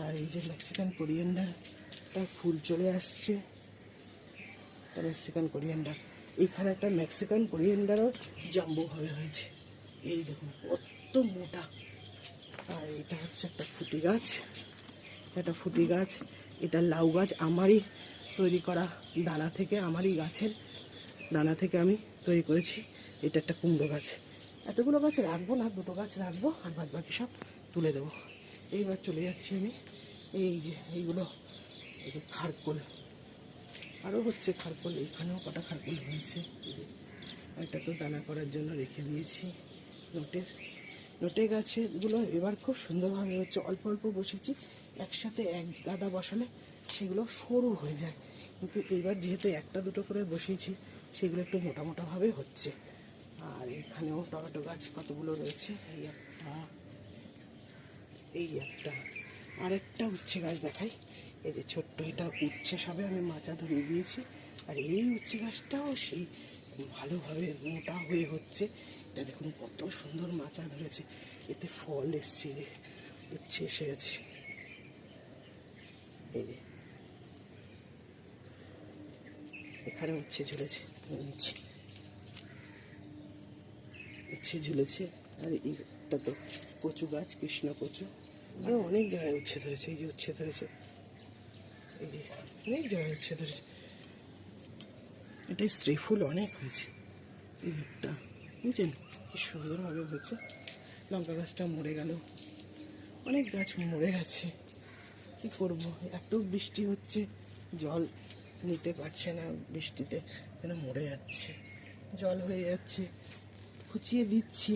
আর এই যে Mexican coriander ফুল চলে আসছে, একটা মেক্সিকান কোরিয়েন্ডার। এইখানে একটা মেক্সিকান কোরিয়েন্ডারও জাম্বোভাবে হয়েছে, এই দেখুন কত মোটা। আর এটা হচ্ছে একটা ফুটি গাছ, এটা ফুটি গাছ, এটা লাউ গাছ, আমারই তৈরি করা দানা থেকে, আমারই গাছের দানা থেকে আমি তৈরি করেছি। এটা একটা কুমড়ো গাছ। এতগুলো গাছ রাখবো না, দুটো গাছ রাখবো আর বাদ বাকি সব তুলে দেবো। এইবার চলে যাচ্ছি আমি, এই যে এইগুলো, এই যে খারকোল, আরও হচ্ছে খারকোল, এইখানেও কটা খারকোল হয়েছে। এটা তো দানা করার জন্য রেখে দিয়েছি। নোটে গাছগুলো এবার খুব সুন্দরভাবে হচ্ছে, অল্প অল্প বসেছি, একসাথে এক গাদা বসালে সেগুলো সরু হয়ে যায়, কিন্তু এইবার যেহেতু একটা দুটো করে বসিয়েছি সেগুলো একটু মোটা মোটাভাবে হচ্ছে। আর এখানেও টমেটো গাছ কতগুলো রয়েছে, এই একটা আরেকটা উচ্ছে গাছ দেখাই, এই যে ছোট্ট, এটা উচ্ছে সবে আমি মাচা ধরিয়ে দিয়েছি। আর এই উচ্ছে গাছটাও সেই ভালোভাবে মোটা হয়ে হচ্ছে, এটা দেখুন কত সুন্দর মাচা ধরেছে, এতে ফল এসছে, যে উচ্ছে এসে গেছে। এই যে এখানে উচ্ছে ঝুলেছে, উচ্ছে ঝুলেছে। আর এইটা তো কচু গাছ, কৃষ্ণ কচু, আরও অনেক জায়গায় উচ্ছে ধরেছে, এই যে উচ্ছে ধরেছে, এই যে অনেক জায়গায় উচ্ছে ধরেছে। এটা স্ত্রী ফুল অনেক হয়েছে, এই একটা বুঝছেন কি সুন্দরভাবে হয়েছে। লঙ্কা গাছটা মরে গেল, অনেক গাছ মরে গেছে, কি করব, এত বৃষ্টি হচ্ছে, জল নিতে পারছে না, বৃষ্টিতে যেন মরে যাচ্ছে, জল হয়ে যাচ্ছে, খুঁচিয়ে দিচ্ছি।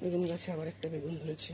বেগুন গাছে আবার একটা বেগুন ধরেছে,